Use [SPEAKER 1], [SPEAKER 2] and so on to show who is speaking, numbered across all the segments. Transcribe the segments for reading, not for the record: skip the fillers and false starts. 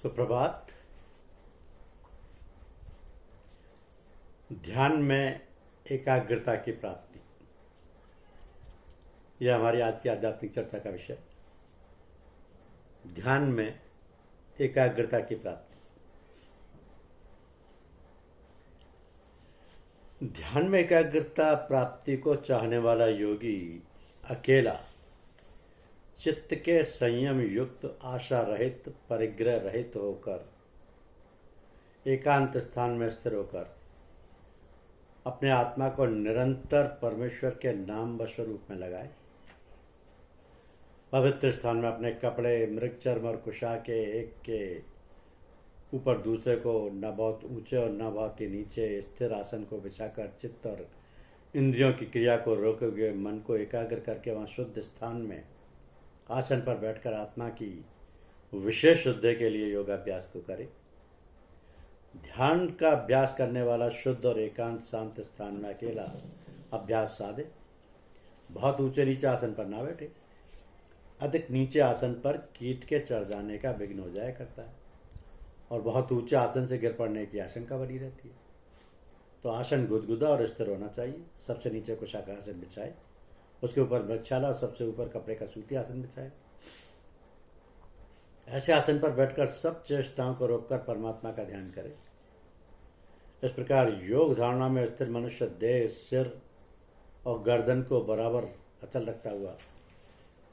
[SPEAKER 1] सुप्रभात। ध्यान में एकाग्रता की प्राप्ति, यह हमारी आज की आध्यात्मिक चर्चा का विषय। ध्यान में एकाग्रता की प्राप्ति। ध्यान में एकाग्रता प्राप्ति को चाहने वाला योगी अकेला चित्त के संयम युक्त, आशा रहित, परिग्रह रहित होकर एकांत स्थान में स्थिर होकर अपने आत्मा को निरंतर परमेश्वर के नाम व स्वरूप में लगाए। पवित्र स्थान में अपने कपड़े मृग चर्म और कुशा के एक के ऊपर दूसरे को न बहुत ऊंचे और न बहुत ही नीचे स्थिर आसन को बिछाकर चित्त और इंद्रियों की क्रिया को रोके हुए मन को एकाग्र करके वहाँ शुद्ध स्थान में आसन पर बैठकर आत्मा की विशेष शुद्धि के लिए योगाभ्यास को करे। ध्यान का अभ्यास करने वाला शुद्ध और एकांत शांत स्थान में अकेला अभ्यास साधे। बहुत ऊंचे नीचे आसन पर ना बैठे। अधिक नीचे आसन पर कीट के चढ़ जाने का विघ्न हो जाया करता है और बहुत ऊंचे आसन से गिर पड़ने की आशंका बनी रहती है। तो आसन गुदगुदा और स्थिर होना चाहिए। सबसे नीचे कुशा का आसन बिछाए, उसके ऊपर मृगशाला और सबसे ऊपर कपड़े का सूती आसन बिछाए। ऐसे आसन पर बैठकर सब चेष्टाओं को रोककर परमात्मा का ध्यान करें। इस प्रकार योग धारणा में स्थिर मनुष्य देह, सिर और गर्दन को बराबर अचल रखता हुआ,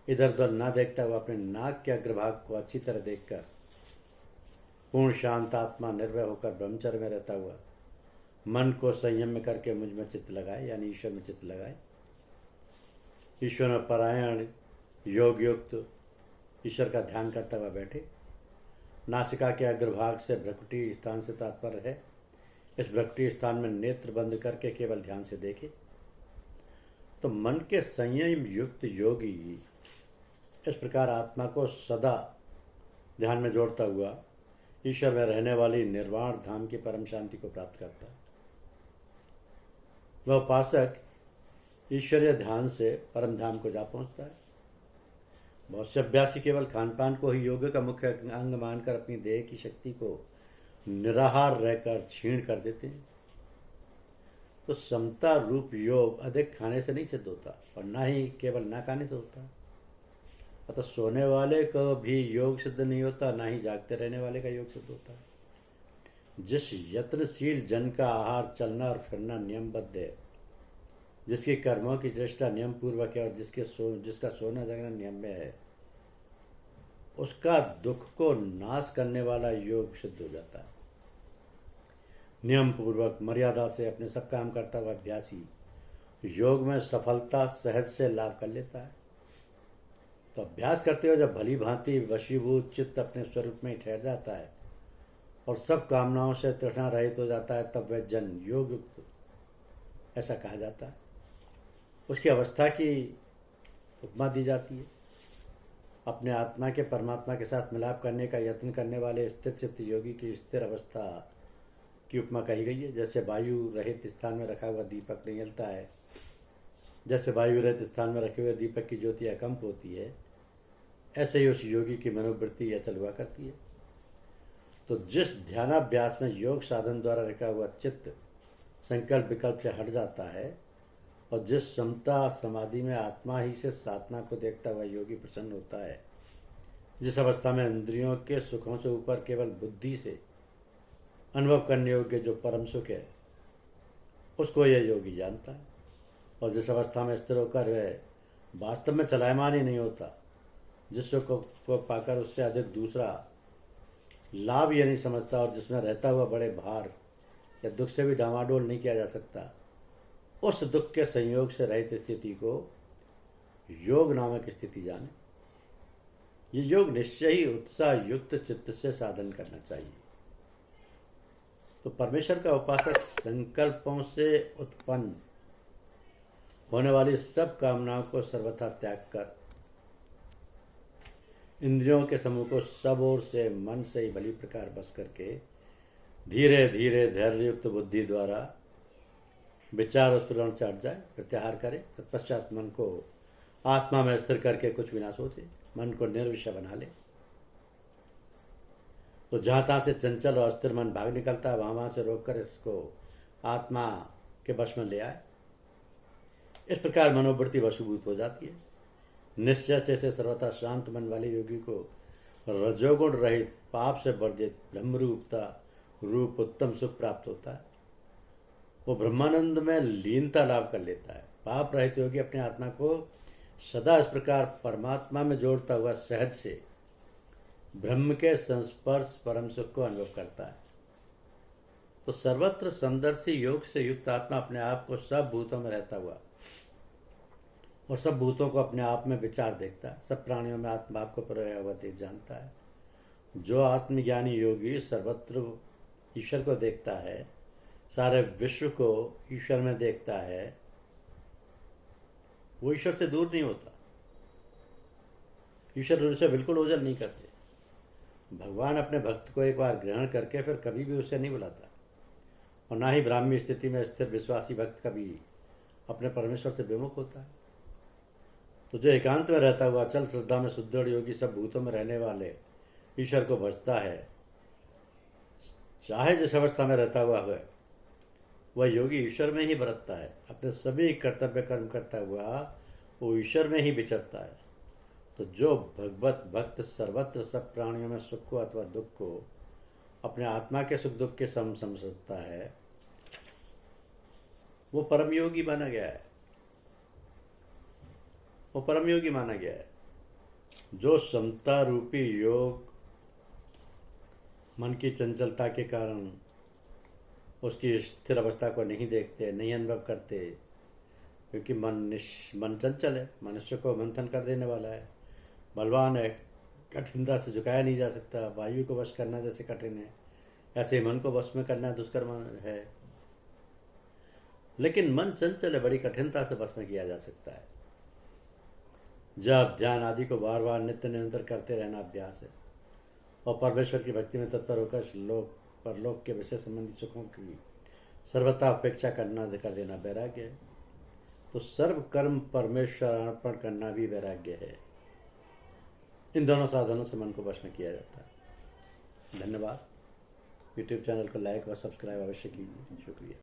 [SPEAKER 1] इधर उधर ना देखता हुआ, अपने नाक के अग्रभाग को अच्छी तरह देखकर पूर्ण शांत आत्मा निर्भय होकर ब्रह्मचर्य में रहता हुआ मन को संयम में करके मुझ में चित्त लगाए, यानी ईश्वर में चित्त लगाए। ईश्वर में परायण योग युक्त ईश्वर का ध्यान करता हुआ बैठे। नासिका के अग्रभाग से भ्रकुटी स्थान से तात्पर्य है। इस भ्रकुटी स्थान में नेत्र बंद करके केवल ध्यान से देखे तो मन के संयम युक्त योगी इस प्रकार आत्मा को सदा ध्यान में जोड़ता हुआ ईश्वर में रहने वाली निर्वाण धाम की परम शांति को प्राप्त करता है। वह उपासक ईश्वरीय ध्यान से परम धाम को जा पहुंचता है। बहुत से अभ्यासी केवल खान पान को ही योग का मुख्य अंग मानकर अपनी देह की शक्ति को निराहार रहकर क्षीण कर देते हैं। तो समता रूप योग अधिक खाने से नहीं सिद्ध होता और ना ही केवल ना खाने से होता। अतः सोने वाले को भी योग सिद्ध नहीं होता, ना ही जागते रहने वाले का योग सिद्ध होता है। जिस यत्नशील जन का आहार, चलना और फिरना नियमबद्ध है, जिसकी कर्मों की चेष्टा नियम पूर्वक है और जिसका सोना जगना नियम में है, उसका दुख को नाश करने वाला योग सिद्ध हो जाता है। नियम पूर्वक मर्यादा से अपने सब काम करता हुआ अभ्यासी योग में सफलता सहज से लाभ कर लेता है। तो अभ्यास करते हुए जब भली भांति वशीभूत चित्त अपने स्वरूप में ठहर जाता है और सब कामनाओं से तृष्णा रहित हो जाता है, तब वह जन योग युक्त ऐसा कहा जाता है। उसकी अवस्था की उपमा दी जाती है। अपने आत्मा के परमात्मा के साथ मिलाप करने का यत्न करने वाले स्थिर चित्त योगी की स्थिर अवस्था की उपमा कही गई है। जैसे वायु रहित स्थान में रखा हुआ दीपक नहीं जलता है, जैसे वायु रहित स्थान में रखे हुए दीपक की ज्योति अकंप होती है, ऐसे ही उस योगी की मनोवृत्ति अचल हुआ करती है। तो जिस ध्यानाभ्यास में योग साधन द्वारा रखा हुआ चित्त संकल्प विकल्प से हट जाता है और जिस समता समाधि में आत्मा ही से साधना को देखता हुआ योगी प्रसन्न होता है, जिस अवस्था में इंद्रियों के सुखों से ऊपर केवल बुद्धि से अनुभव करने योग्य जो परम सुख है, उसको यह योगी जानता है। और जिस अवस्था में स्थिर होकर वह वास्तव में चलायमान ही नहीं होता, जिस सुख को पाकर उससे अधिक दूसरा लाभ यह नहीं समझता और जिसमें रहता हुआ बड़े भार या दुख से भी डामाडोल नहीं किया जा सकता, उस दुख के संयोग से रहित स्थिति को योग नामक स्थिति जाने। ये योग निश्चय ही उत्साह युक्त चित्त से साधन करना चाहिए। तो परमेश्वर का उपासक संकल्पों से उत्पन्न होने वाली सब कामनाओं को सर्वथा त्याग कर इंद्रियों के समूह को सब ओर से मन से ही भली प्रकार बस करके धीरे धीरे धैर्य युक्त बुद्धि द्वारा विचार और स्फुरण से हट जाए, प्रत्याहार करे। तत्पश्चात मन को आत्मा में स्थिर करके कुछ भी ना सोचे, मन को निर्विषय बना ले। तो जहाँ तहाँ से चंचल और अस्थिर मन भाग निकलता है, वहाँ से रोककर इसको आत्मा के वश में ले आए। इस प्रकार मनोवृत्ति वशीभूत हो जाती है। निश्चय से सर्वथा शांत मन वाले योगी को रजोगुण रहित पाप से वर्जित ब्रह्मरूपता रूप उत्तम सुख प्राप्त होता है। वो ब्रह्मानंद में लीनता लाभ कर लेता है। पाप रहित योगी अपने आत्मा को सदा इस प्रकार परमात्मा में जोड़ता हुआ सहज से ब्रह्म के संस्पर्श परम सुख को अनुभव करता है। तो सर्वत्र समदर्शी योग से युक्त आत्मा अपने आप को सब भूतों में रहता हुआ और सब भूतों को अपने आप में विचार देखता है। सब प्राणियों में आत्मभाव को परोया हुआ देख जानता है। जो आत्मज्ञानी योगी सर्वत्र ईश्वर को देखता है, सारे विश्व को ईश्वर में देखता है, वो ईश्वर से दूर नहीं होता। ईश्वर उनसे बिल्कुल ओझल नहीं करते। भगवान अपने भक्त को एक बार ग्रहण करके फिर कभी भी उसे नहीं बुलाता, और ना ही ब्राह्मी स्थिति में स्थिर विश्वासी भक्त कभी अपने परमेश्वर से विमुख होता है। तो जो एकांत में रहता हुआ अचल श्रद्धा में सुदृढ़ योगी सब भूतों में रहने वाले ईश्वर को भजता है, चाहे जिस अवस्था में रहता हुआ है, वह योगी ईश्वर में ही बरतता है। अपने सभी कर्तव्य कर्म करता हुआ वो ईश्वर में ही विचरता है। तो जो भगवत भक्त सर्वत्र सब प्राणियों में सुख को अथवा दुख को अपने आत्मा के सुख दुख के सम समझता है, वो परम योगी माना गया है। वो परम योगी माना गया है। जो समता रूपी योग मन की चंचलता के कारण उसकी स्थिर अवस्था को नहीं देखते, नहीं अनुभव करते, क्योंकि मन चंचल है, मनुष्य को मंथन कर देने वाला है, बलवान है, कठिनता से झुकाया नहीं जा सकता। वायु को वश करना जैसे कठिन है, ऐसे ही मन को वश में करना दुष्कर है। लेकिन मन चंचल है, बड़ी कठिनता से वश में किया जा सकता है। जब ध्यान आदि को बार बार नित्य निरंतर करते रहना अभ्यास है, और परमेश्वर की भक्ति में तत्पर होकर लोक परलोक के विषय संबंधी सुखों की सर्वथा अपेक्षा करना कर देना वैराग्य है। तो सर्व कर्म परमेश्वर अर्पण करना भी वैराग्य है। इन दोनों साधनों से मन को वश में किया जाता है। धन्यवाद। यूट्यूब चैनल को लाइक और सब्सक्राइब अवश्य कीजिए। शुक्रिया।